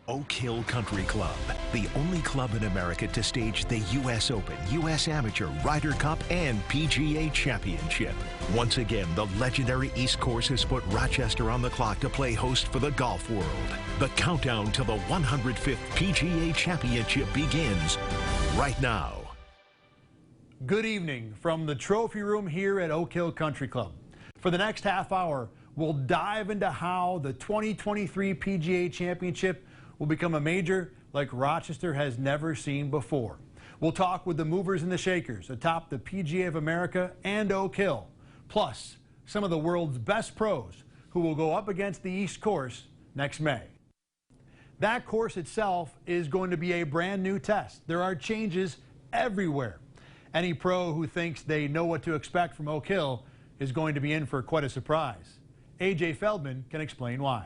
Oak Hill Country Club, the only club in America to stage the U.S. Open, U.S. Amateur, Ryder Cup, and PGA Championship. Once again, the legendary East Course has put Rochester on the clock to play host for the golf world. The countdown to the 105th PGA Championship begins right now. Good evening from the trophy room here at Oak Hill Country Club. For the next half hour, we'll dive into how the 2023 PGA Championship will become a major like Rochester has never seen before. We'll talk with the movers and the shakers atop the PGA of America and Oak Hill, plus some of the world's best pros who will go up against the East Course next May. That course itself is going to be a brand new test. There are changes everywhere. Any pro who thinks they know what to expect from Oak Hill is going to be in for quite a surprise. A.J. Feldman can explain why.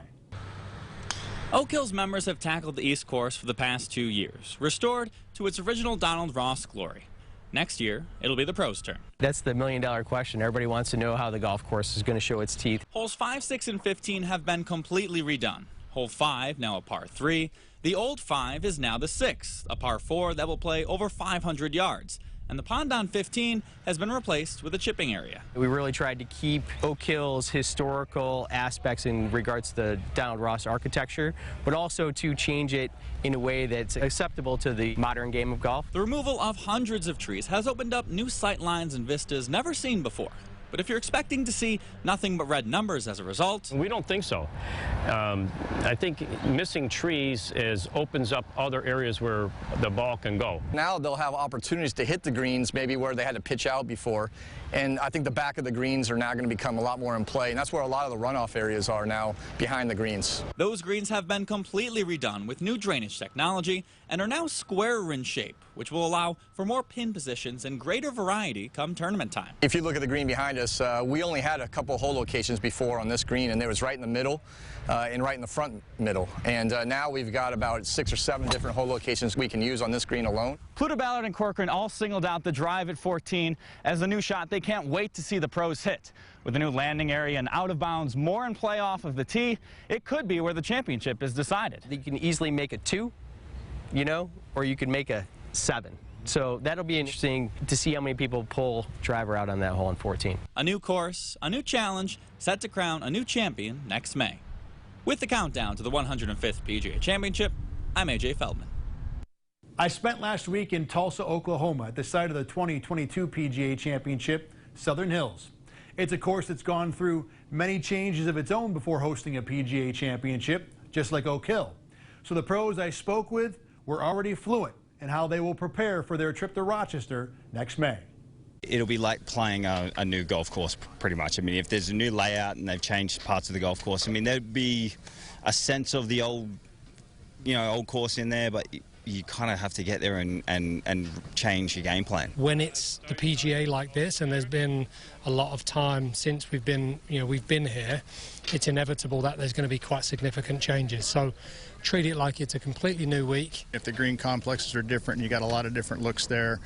Oak Hill's members have tackled the East Course for the past 2 years, restored to its original Donald Ross glory. Next year, it'll be the pros' turn. That's the million-dollar question. Everybody wants to know how the golf course is going to show its teeth. Holes 5, 6, and 15 have been completely redone. Hole 5, now a par 3. The old 5 is now the 6th, a par 4 that will play over 500 yards. And the pond on 15 has been replaced with a chipping area. We really tried to keep Oak Hill's historical aspects in regards to the Donald Ross architecture, but also to change it in a way that's acceptable to the modern game of golf. The removal of hundreds of trees has opened up new sight lines and vistas never seen before. But if you're expecting to see nothing but red numbers as a result... We don't think so. I think missing trees opens up other areas where the ball can go. Now they'll have opportunities to hit the greens maybe where they had to pitch out before. And I think the back of the greens are now going to become a lot more in play. And that's where a lot of the runoff areas are now, behind the greens. Those greens have been completely redone with new drainage technology and are now squarer in shape, which will allow for more pin positions and greater variety come tournament time. If you look at the green behind us, we only had a couple hole locations before on this green, and it was right in the middle and right in the front middle. And now we've got about 6 or 7 different hole locations we can use on this green alone. Pluto, Ballard, and Corcoran all singled out the drive at 14 as the new shot they can't wait to see the pros hit. With a new landing area and out of bounds, more in play off of the tee, it could be where the championship is decided. You can easily make a 2, you know, or you could make a 7. So that'll be interesting to see how many people pull driver out on that hole in 14. A new course, a new challenge, set to crown a new champion next May. With the countdown to the 105th PGA Championship, I'm A.J. Feldman. I spent last week in Tulsa, Oklahoma at the site of the 2022 PGA Championship, Southern Hills. It's a course that's gone through many changes of its own before hosting a PGA Championship, just like Oak Hill. So the pros I spoke with were already fluent in how they will prepare for their trip to Rochester next May. It'll be like playing a new golf course, pretty much. I mean, if there's a new layout and they've changed parts of the golf course, I mean, there'd be a sense of the old, old course in there, but you kind of have to get there and change your game plan. When it's the PGA like this, and there's been a lot of time since we've been here, it's inevitable that there's going to be quite significant changes. So treat it like it's a completely new week. If the green complexes are different and you got a lot of different looks there,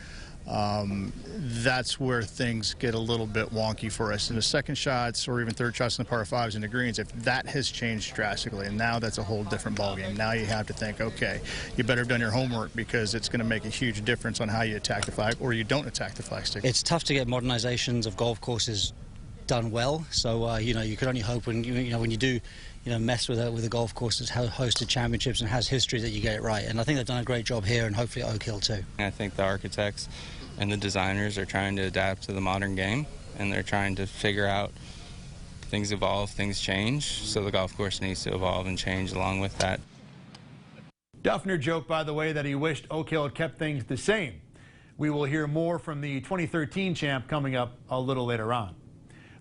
that's where things get a little bit wonky for us. In the second shots or even third shots in the par 5s and the greens, if that has changed drastically, and now that's a whole different ballgame. Now you have to think, okay, you better have done your homework, because it's going to make a huge difference on how you attack the flag or you don't attack the flagstick. It's tough to get modernizations of golf courses done well, so you can only hope when you do mess with a golf course that's hosted championships and has history, that you get it right. And I think they've done a great job here, and hopefully at Oak Hill too. I think the architects and the designers are trying to adapt to the modern game, and they're trying to figure out things evolve, things change, so the golf course needs to evolve and change along with that. Duffner joked, by the way, that he wished Oak Hill had kept things the same. We will hear more from the 2013 champ coming up a little later on.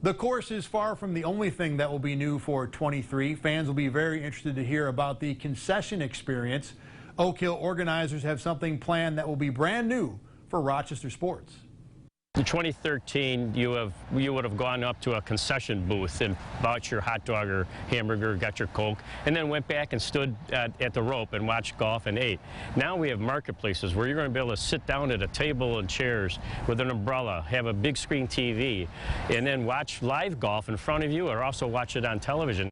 The course is far from the only thing that will be new for 23. Fans will be very interested to hear about the concession experience. Oak Hill organizers have something planned that will be brand new for Rochester sports. In 2013, you would have gone up to a concession booth and bought your hot dog or hamburger, got your Coke, and then went back and stood at the rope and watched golf and ate. Now we have marketplaces where you're going to be able to sit down at a table and chairs with an umbrella, have a big screen TV, and then watch live golf in front of you, or also watch it on television.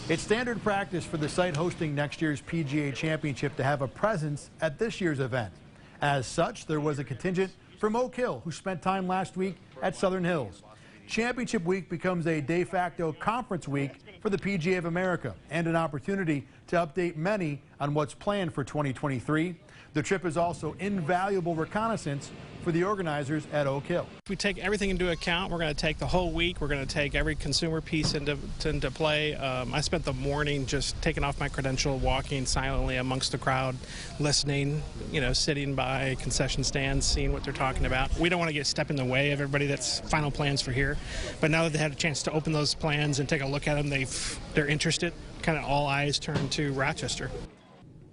It's standard practice for the site hosting next year's PGA Championship to have a presence at this year's event. As such, there was a contingent from Oak Hill who spent time last week at Southern Hills. Championship week becomes a de facto conference week for the PGA of America and an opportunity to update many on what's planned for 2023. The trip is also invaluable reconnaissance for the organizers at Oak Hill. We take everything into account. We're going to take the whole week. We're going to take every consumer piece into play. I spent the morning just taking off my credential, walking silently amongst the crowd, listening, sitting by concession stands, seeing what they're talking about. We don't want to step in the way of everybody that's final plans for here. But now that they had a chance to open those plans and take a look at them, they're interested. Kind of all eyes turn to Rochester.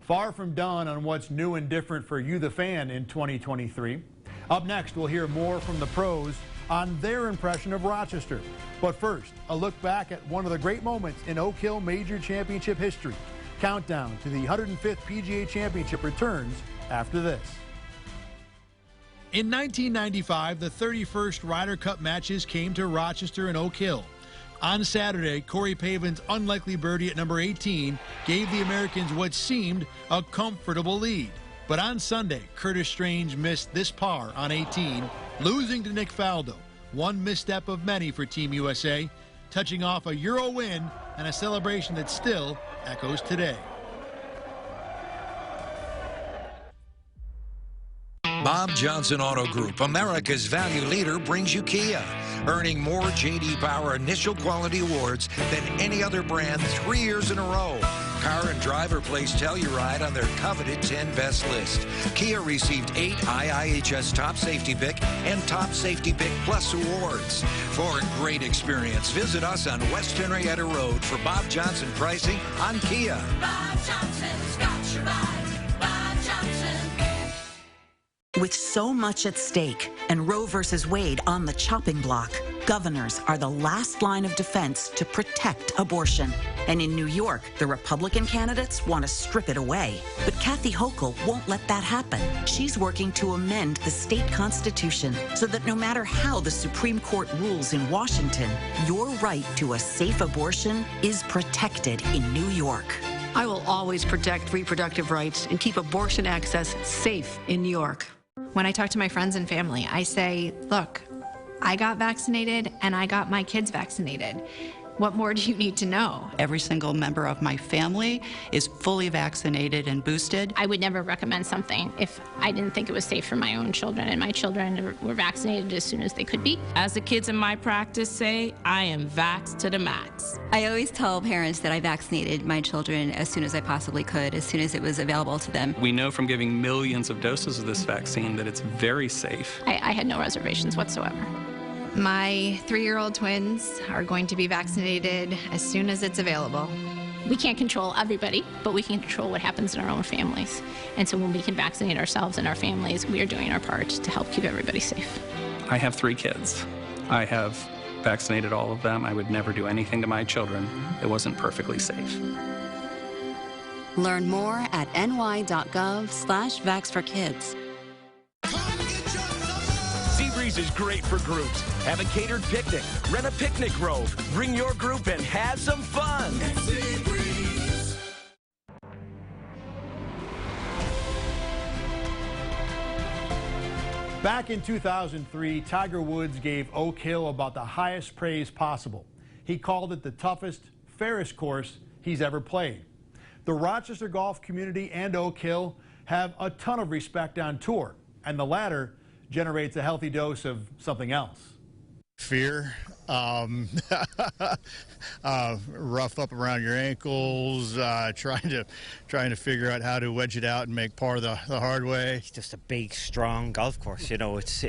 Far from done on what's new and different for you, the fan, in 2023. Up next, we'll hear more from the pros on their impression of Rochester. But first, a look back at one of the great moments in Oak Hill Major Championship history. Countdown to the 105th PGA Championship returns after this. In 1995, the 31st Ryder Cup matches came to Rochester and Oak Hill. On Saturday, Corey Pavin's unlikely birdie at number 18 gave the Americans what seemed a comfortable lead. But on Sunday, Curtis Strange missed this par on 18, losing to Nick Faldo. One misstep of many for Team USA, touching off a Euro win and a celebration that still echoes today. Bob Johnson Auto Group, America's value leader, brings you Kia, earning more J.D. Power initial quality awards than any other brand 3 years in a row. Car and Driver placed Telluride on their coveted 10 best list. Kia received 8 IIHS Top Safety Pick and Top Safety Pick Plus awards. For a great experience, visit us on West Henrietta Road for Bob Johnson pricing on Kia. Bob Johnson's got your back. Bob Johnson. With so much at stake and Roe versus Wade on the chopping block, governors are the last line of defense to protect abortion. And in New York, the Republican candidates want to strip it away. But Kathy Hochul won't let that happen. She's working to amend the state constitution so that no matter how the Supreme Court rules in Washington, your right to a safe abortion is protected in New York. I will always protect reproductive rights and keep abortion access safe in New York. When I talk to my friends and family, I say, look, I got vaccinated and I got my kids vaccinated. What more do you need to know? Every single member of my family is fully vaccinated and boosted. I would never recommend something if I didn't think it was safe for my own children, and my children were vaccinated as soon as they could be. As the kids in my practice say, I am vaxxed to the max. I always tell parents that I vaccinated my children as soon as I possibly could, as soon as it was available to them. We know from giving millions of doses of this vaccine that it's very safe. I had no reservations whatsoever. My 3-year-old twins are going to be vaccinated as soon as it's available. We can't control everybody, but we can control what happens in our own families. And so when we can vaccinate ourselves and our families, we are doing our part to help keep everybody safe. I have 3 kids. I have vaccinated all of them. I would never do anything to my children that wasn't perfectly safe. Learn more at ny.gov/vaxforkids. Seabreeze is great for groups. Have a catered picnic, rent a picnic grove, bring your group and have some fun. Seabreeze. Back in 2003, Tiger Woods gave Oak Hill about the highest praise possible. He called it the toughest, fairest course he's ever played. The Rochester golf community and Oak Hill have a ton of respect on tour, and the latter generates a healthy dose of something else. Fear, rough up around your ankles, trying to figure out how to wedge it out and make par the hard way. It's just a big, strong golf course. You know, it's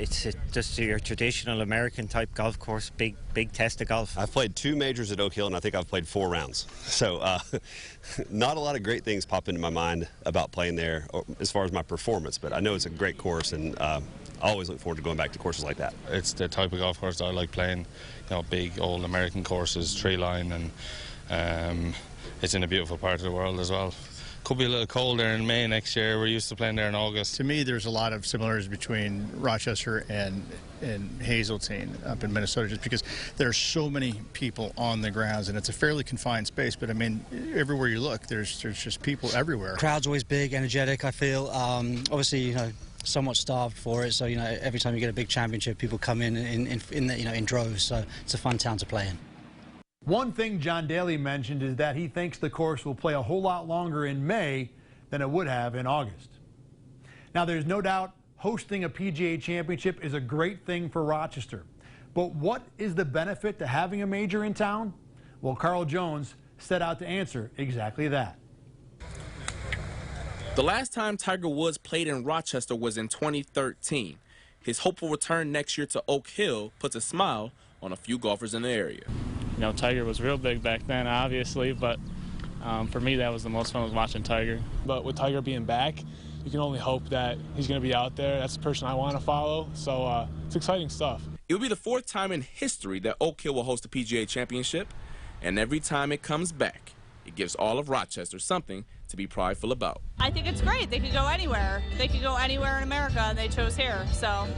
just your traditional American type golf course. Big test of golf. I've played 2 majors at Oak Hill, and I think I've played 4 rounds. So, not a lot of great things pop into my mind about playing there as far as my performance. But I know it's a great course, and I always look forward to going back to courses like that. It's the type of golf course that I like playing, you know, big old American courses, tree line, and it's in a beautiful part of the world as well. could be a little colder in May next year. We're used to playing there in August. To me, there's a lot of similarities between Rochester and Hazeltine up in Minnesota, just because there's so many people on the grounds, and it's a fairly confined space. But I mean, everywhere you look, there's just people everywhere. Crowd's always big, energetic. I feel obviously, you know, somewhat starved for it. So you know, every time you get a big championship, people come in droves. So it's a fun town to play in. One thing John Daly mentioned is that he thinks the course will play a whole lot longer in May than it would have in August. Now, there's no doubt hosting a PGA Championship is a great thing for Rochester. But what is the benefit to having a major in town? Well, Carl Jones set out to answer exactly that. The last time Tiger Woods played in Rochester was in 2013. His hopeful return next year to Oak Hill puts a smile on a few golfers in the area. You know, Tiger was real big back then, obviously, but for me, that was the most fun, was watching Tiger. But with Tiger being back, you can only hope that he's going to be out there. That's the person I want to follow, so it's exciting stuff. It will be the 4th time in history that Oak Hill will host a PGA Championship, and every time it comes back, it gives all of Rochester something to be prideful about. I think it's great. They could go anywhere. They could go anywhere in America, and they chose here. So,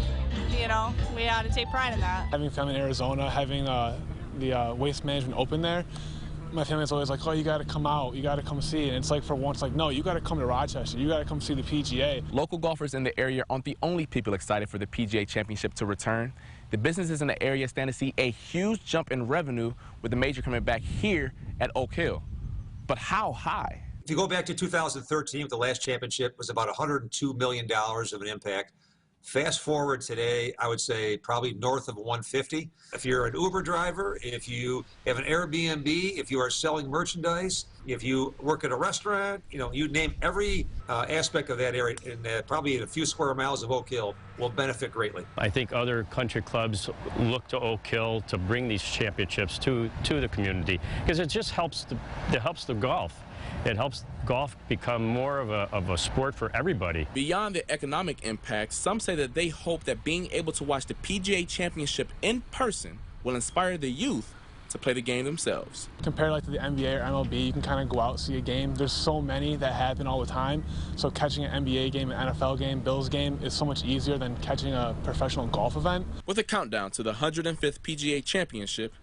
you know, we had to take pride in that. Having family in Arizona, having the Waste Management Open there, my family's always like, oh, you got to come out, you got to come see it. And it's like, for once, like, no, you got to come to Rochester, you got to come see the PGA. Local golfers in the area aren't the only people excited for the PGA Championship to return. The businesses in the area stand to see a huge jump in revenue with the major coming back here at Oak Hill. But how high? If you go back to 2013, the last championship was about $102 million of an impact. Fast forward today, I would say probably north of 150. If you're an Uber driver, if you have an Airbnb, if you are selling merchandise, if you work at a restaurant, you know, you name every aspect of that area, and probably in a few square miles of Oak Hill will benefit greatly. I think other country clubs look to Oak Hill to bring these championships to the community, because it just helps the golf. It helps golf become more of a sport for everybody. Beyond the economic impact, some say that they hope that being able to watch the PGA Championship in person will inspire the youth to play the game themselves. Compared like to the NBA or MLB, you can kind of go out and see a game. There's so many that happen all the time. So catching an NBA game, an NFL game, Bills game is so much easier than catching a professional golf event. With a countdown to the 105th PGA Championship,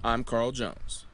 I'm Carl Jones.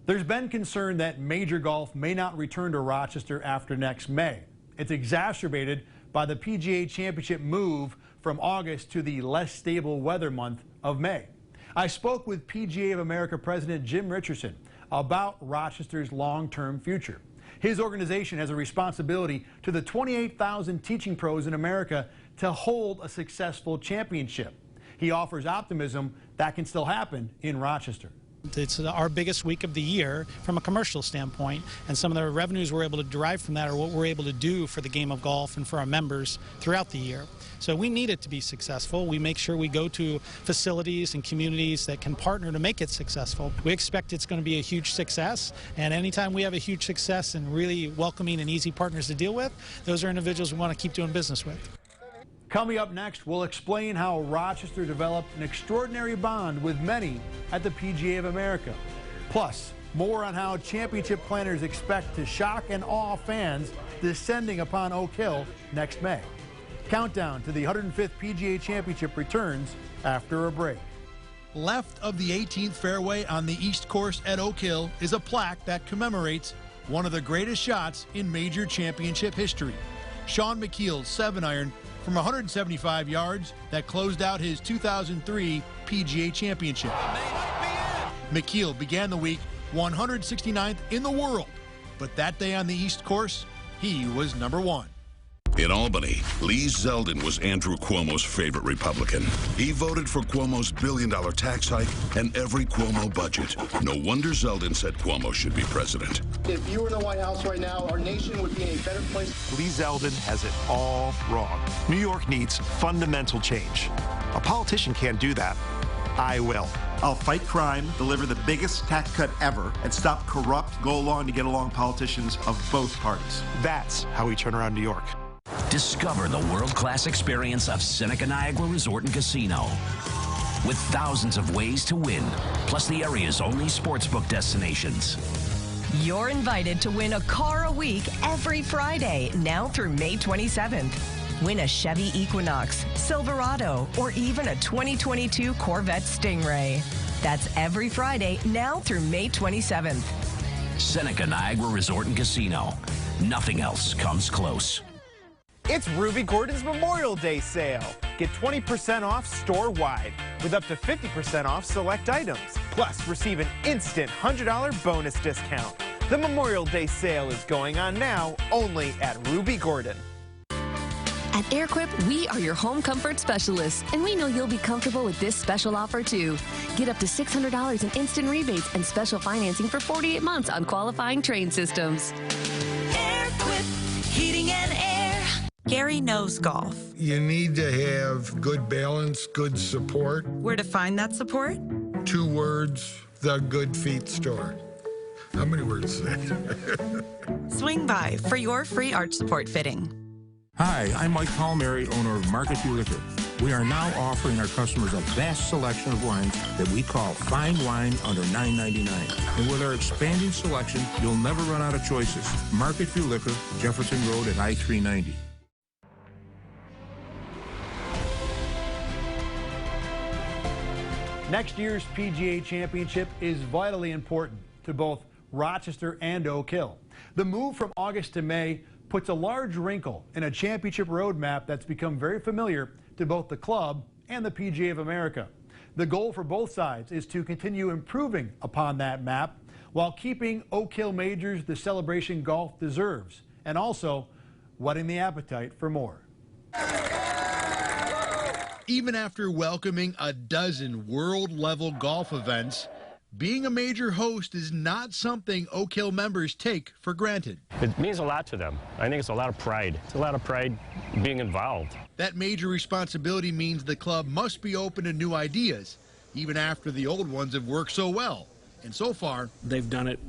There's been concern that major golf may not return to Rochester after next May. It's exacerbated by the PGA Championship move from August to the less stable weather month of May. I spoke with PGA of America President Jim Richardson about Rochester's long-term future. His organization has a responsibility to the 28,000 teaching pros in America to hold a successful championship. He offers optimism that can still happen in Rochester. It's our biggest week of the year from a commercial standpoint, and some of the revenues we're able to derive from that are what we're able to do for the game of golf and for our members throughout the year. So we need it to be successful. We make sure we go to facilities and communities that can partner to make it successful. We expect it's going to be a huge success, and anytime we have a huge success and really welcoming and easy partners to deal with, those are individuals we want to keep doing business with. Coming up next, we'll explain how Rochester developed an extraordinary bond with many at the PGA of America. Plus, more on how championship planners expect to shock and awe fans descending upon Oak Hill next May. Countdown to the 105th PGA Championship returns after a break. Left of the 18th fairway on the East Course at Oak Hill is a plaque that commemorates one of the greatest shots in major championship history. Shawn Michale's 7-iron from 175 yards that closed out his 2003 PGA Championship. Michale began the week 169th in the world, but that day on the East Course, he was #1. In Albany, Lee Zeldin was Andrew Cuomo's favorite Republican. He voted for Cuomo's billion-dollar tax hike and every Cuomo budget. No wonder Zeldin said Cuomo should be president. If you were in the White House right now, our nation would be in a better place. Lee Zeldin has it all wrong. New York needs fundamental change. A politician can't do that. I will. I'll fight crime, deliver the biggest tax cut ever, and stop corrupt, go along to get along politicians of both parties. That's how we turn around New York. Discover the world-class experience of Seneca Niagara Resort and Casino. With thousands of ways to win, plus the area's only sportsbook destinations. You're invited to win a car a week every Friday, now through May 27th. Win a Chevy Equinox, Silverado, or even a 2022 Corvette Stingray. That's every Friday, now through May 27th. Seneca Niagara Resort and Casino. Nothing else comes close. It's Ruby Gordon's Memorial Day sale. Get 20% off store-wide with up to 50% off select items. Plus, receive an instant $100 bonus discount. The Memorial Day sale is going on now only at Ruby Gordon. At AirQuip, we are your home comfort specialists, and we know you'll be comfortable with this special offer, too. Get up to $600 in instant rebates and special financing for 48 months on qualifying train systems. AirQuip, heating and air. Gary knows golf. You need to have good balance, good support. Where to find that support? 2 words, The Good Feet Store. How many words is that? Swing by for your free arch support fitting. Hi, I'm Mike Palmieri, owner of Market View Liquor. We are now offering our customers a vast selection of wines that we call fine wine under $9.99. And with our expanding selection, you'll never run out of choices. Market View Liquor, Jefferson Road at I-390. Next year's PGA Championship is vitally important to both Rochester and Oak Hill. The move from August to May puts a large wrinkle in a championship roadmap that's become very familiar to both the club and the PGA of America. The goal for both sides is to continue improving upon that map while keeping Oak Hill Majors the celebration golf deserves, and also whetting the appetite for more. Even after welcoming a dozen world-level golf events, being a major host is not something Oak Hill members take for granted. It means a lot to them. I think it's a lot of pride. It's a lot of pride being involved. That major responsibility means the club must be open to new ideas, even after the old ones have worked so well. And so far, they've done it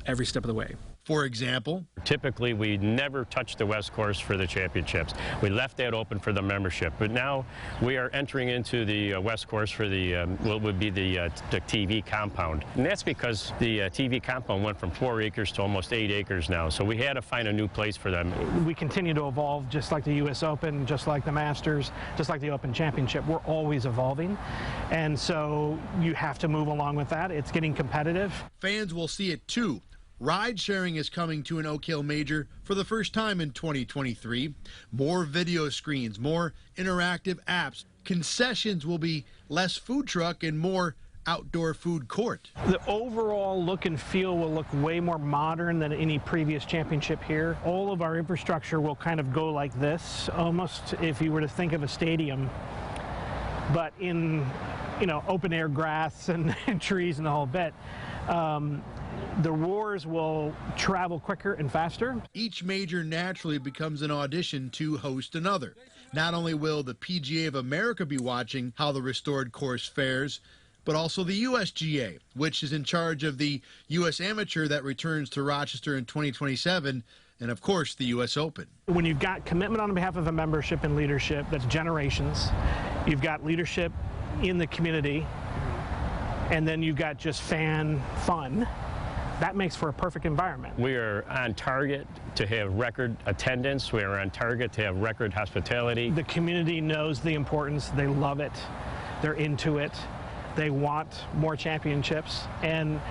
every step of the way. For example, typically we never touch the West Course for the championships. We left that open for the membership, but now we are entering into the West Course for the what would be the TV compound, and that's because the TV compound went from 4 acres to almost 8 acres now. So we had to find a new place for them. We continue to evolve, just like the U.S. Open, just like the Masters, just like the Open Championship. We're always evolving, and so you have to move along with that. It's getting competitive. Fans will see it too. Ride sharing is coming to an Oak Hill Major for the first time in 2023. More video screens, more interactive apps. Concessions will be less food truck and more outdoor food court. The overall look and feel will look way more modern than any previous championship here. All of our infrastructure will kind of go like this, almost if you were to think of a stadium, but in, open air grass and trees and the whole bit. The roars will travel quicker and faster. Each major naturally becomes an audition to host another. Not only will the PGA of America be watching how the restored course fares, but also the USGA, which is in charge of the U.S. Amateur that returns to Rochester in 2027, and of course the U.S. Open. When you've got commitment on behalf of a membership and leadership that's generations, you've got leadership in the community, and then you've got just fan fun, that makes for a perfect environment. We are on target to have record attendance. We are on target to have record hospitality. The community knows the importance. They love it. They're into it. They want more championships. And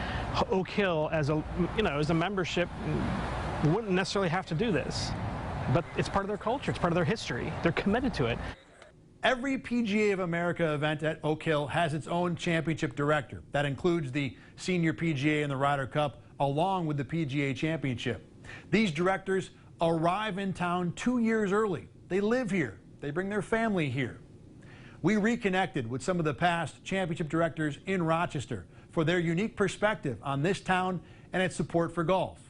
Oak Hill, as a membership, wouldn't necessarily have to do this. But it's part of their culture. It's part of their history. They're committed to it. Every PGA of America event at Oak Hill has its own championship director. That includes the Senior PGA and the Ryder Cup, along with the PGA Championship. These directors arrive in town 2 years early. They live here. They bring their family here. We reconnected with some of the past championship directors in Rochester for their unique perspective on this town and its support for golf.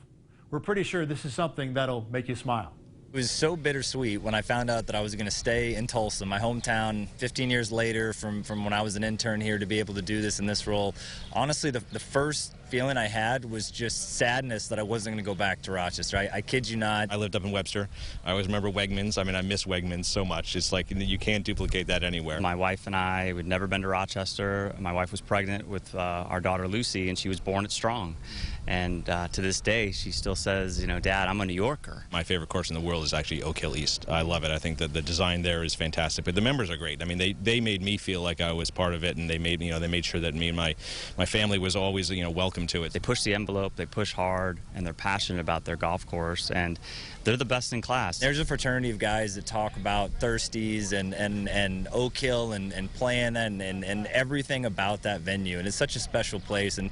We're pretty sure this is something that'll make you smile. It was so bittersweet when I found out that I was going to stay in Tulsa, my hometown, 15 years later from when I was an intern here, to be able to do this in this role. Honestly, the first feeling I had was just sadness that I wasn't going to go back to Rochester. I kid you not. I lived up in Webster. I always remember Wegmans. I mean, I miss Wegmans so much. It's like you can't duplicate that anywhere. My wife and I had never been to Rochester. My wife was pregnant with our daughter Lucy, and she was born at Strong. And to this day, she still says, you know, Dad, I'm a New Yorker. My favorite course in the world is actually Oak Hill East. I love it. I think that the design there is fantastic. But the members are great. I mean, they made me feel like I was part of it, and they made sure that me and my family was always, you know, welcome to it. They push the envelope, they push hard, and they're passionate about their golf course, and they're the best in class. There's a fraternity of guys that talk about Thirsties and Oak Hill and playing and everything about that venue, and it's such a special place. And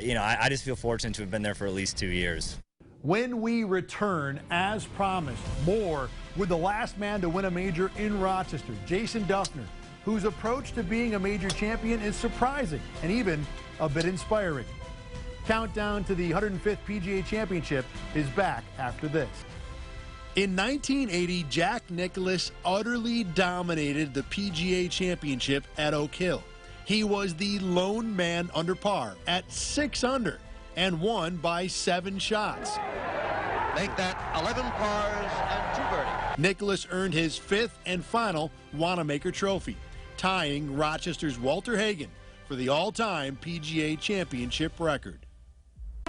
you know, I just feel fortunate to have been there for at least 2 years. When we return, as promised, more with the last man to win a major in Rochester, Jason Duffner, whose approach to being a major champion is surprising and even a bit inspiring. Countdown to the 105th PGA Championship is back after this. In 1980, Jack Nicklaus utterly dominated the PGA Championship at Oak Hill. He was the lone man under par at 6 under and won by 7 shots. Make that 11 pars and 2 birdies. Nicklaus earned his 5th and final Wanamaker Trophy, tying Rochester's Walter Hagen for the all-time PGA Championship record.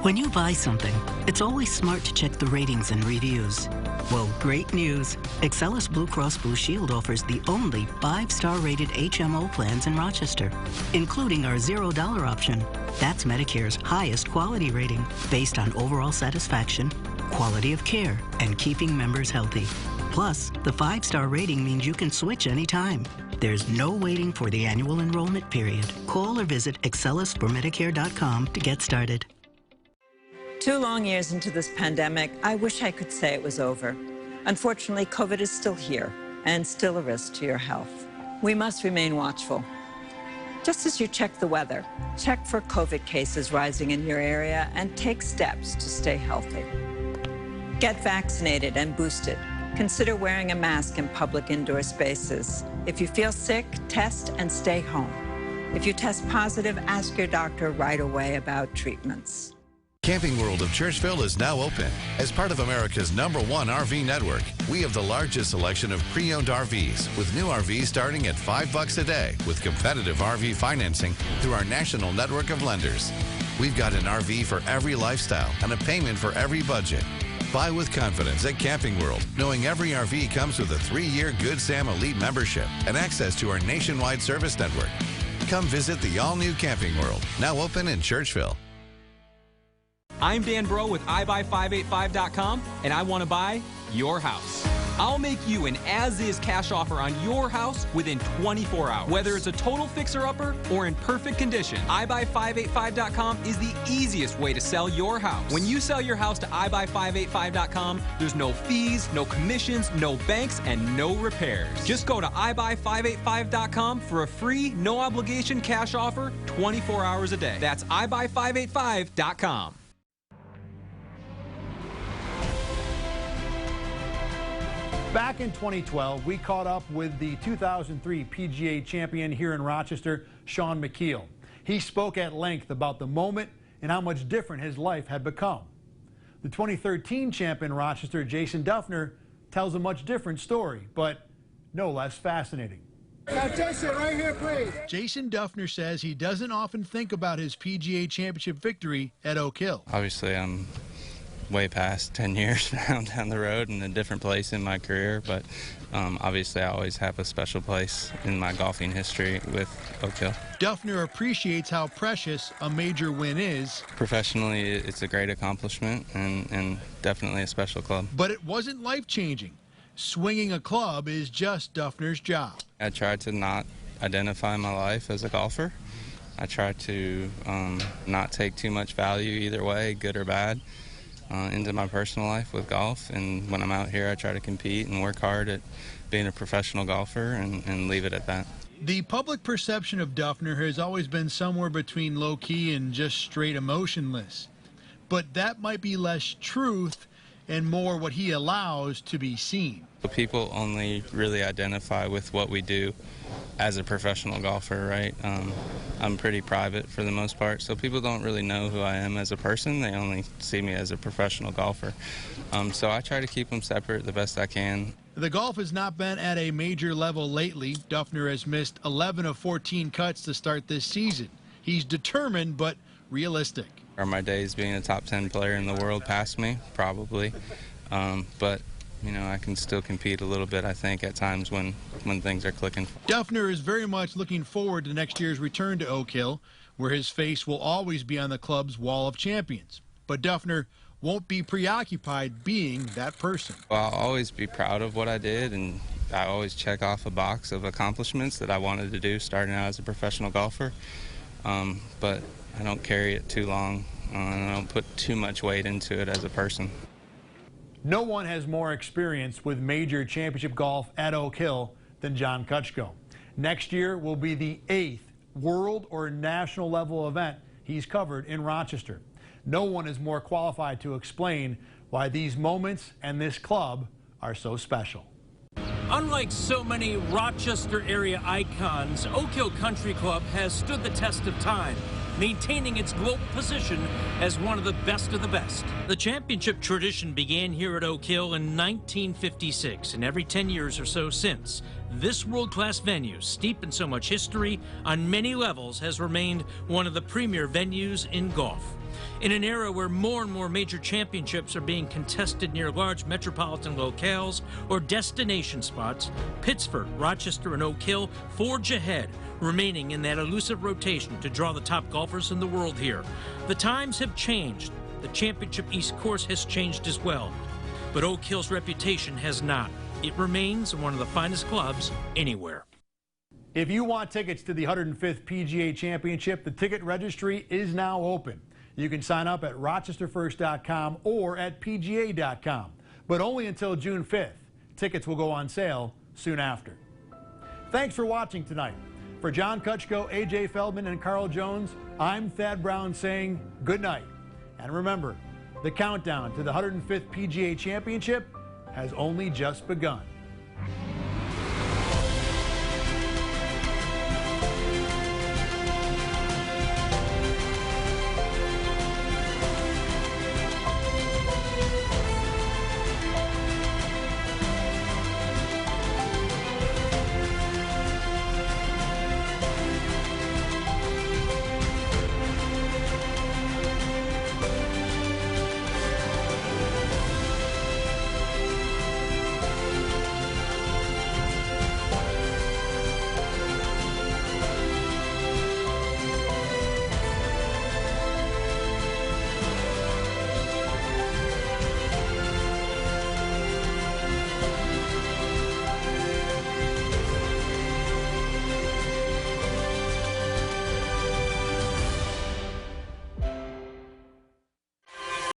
When you buy something, it's always smart to check the ratings and reviews. Well, great news. Excellus Blue Cross Blue Shield offers the only 5-star rated HMO plans in Rochester, including our $0 option. That's Medicare's highest quality rating based on overall satisfaction, quality of care, and keeping members healthy. Plus, the 5-star rating means you can switch anytime. There's no waiting for the annual enrollment period. Call or visit excellusformedicare.com to get started. 2 long years into this pandemic, I wish I could say it was over. Unfortunately, COVID is still here and still a risk to your health. We must remain watchful. Just as you check the weather, check for COVID cases rising in your area and take steps to stay healthy. Get vaccinated and boosted. Consider wearing a mask in public indoor spaces. If you feel sick, test and stay home. If you test positive, ask your doctor right away about treatments. Camping World of Churchville is now open. As part of America's #1 RV network, we have the largest selection of pre-owned RVs, with new RVs starting at $5 a day, with competitive RV financing through our national network of lenders. We've got an RV for every lifestyle and a payment for every budget. Buy with confidence at Camping World, knowing every RV comes with a 3-year Good Sam Elite membership and access to our nationwide service network. Come visit the all-new Camping World, now open in Churchville. I'm Dan Bro with iBuy585.com, and I want to buy your house. I'll make you an as-is cash offer on your house within 24 hours. Whether it's a total fixer-upper or in perfect condition, iBuy585.com is the easiest way to sell your house. When you sell your house to iBuy585.com, there's no fees, no commissions, no banks, and no repairs. Just go to iBuy585.com for a free, no-obligation cash offer 24 hours a day. That's iBuy585.com. Back in 2012, we caught up with the 2003 PGA champion here in Rochester, Shawn McKeel. He spoke at length about the moment and how much different his life had become. The 2013 champ in Rochester, Jason Duffner, tells a much different story, but no less fascinating. Now, Jason, right here, please. Jason Duffner says he doesn't often think about his PGA Championship victory at Oak Hill. Obviously, I'm way past 10 years now down the road in a different place in my career, but obviously I always have a special place in my golfing history with Oak Hill. Duffner appreciates how precious a major win is. Professionally, it's a great accomplishment and definitely a special club. But it wasn't life-changing. Swinging a club is just Duffner's job. I try to not identify my life as a golfer. I try to not take too much value either way, good or bad, into my personal life with golf. And when I'm out here, I try to compete and work hard at being a professional golfer and leave it at that. The public perception of Duffner has always been somewhere between low-key and just straight emotionless. But that might be less truth and more what he allows to be seen. People only really identify with what we do as a professional golfer, right? I'm pretty private for the most part, so people don't really know who I am as a person. They only see me as a professional golfer. So I try to keep them separate the best I can. The golf has not been at a major level lately. Duffner has missed 11 of 14 cuts to start this season. He's determined but realistic. Are my days being a top 10 player in the world past me? Probably. But you know, I can still compete a little bit, I think, at times when things are clicking. Duffner is very much looking forward to next year's return to Oak Hill, where his face will always be on the club's wall of champions. But Duffner won't be preoccupied being that person. Well, I'll always be proud of what I did, and I always check off a box of accomplishments that I wanted to do starting out as a professional golfer. But I don't carry it too long, and I don't put too much weight into it as a person. No one has more experience with major championship golf at Oak Hill than John Kutchko. Next year will be the 8th world or national level event he's covered in Rochester. No one is more qualified to explain why these moments and this club are so special. Unlike so many Rochester area icons, Oak Hill Country Club has stood the test of time, maintaining its global position as one of the best of the best. The championship tradition began here at Oak Hill in 1956, and every 10 years or so since, this world-class venue, steeped in so much history on many levels, has remained one of the premier venues in golf. In an era where more and more major championships are being contested near large metropolitan locales or destination spots, Pittsford, Rochester, and Oak Hill forge ahead, remaining in that elusive rotation to draw the top golfers in the world here. The times have changed. The Championship East course has changed as well. But Oak Hill's reputation has not. It remains one of the finest clubs anywhere. If you want tickets to the 105th PGA Championship, the ticket registry is now open. You can sign up at rochesterfirst.com or at pga.com, but only until June 5th. Tickets will go on sale soon after. Thanks for watching tonight. For John Kutchko, A.J. Feldman, and Carl Jones, I'm Thad Brown saying good night. And remember, the countdown to the 105th PGA Championship has only just begun.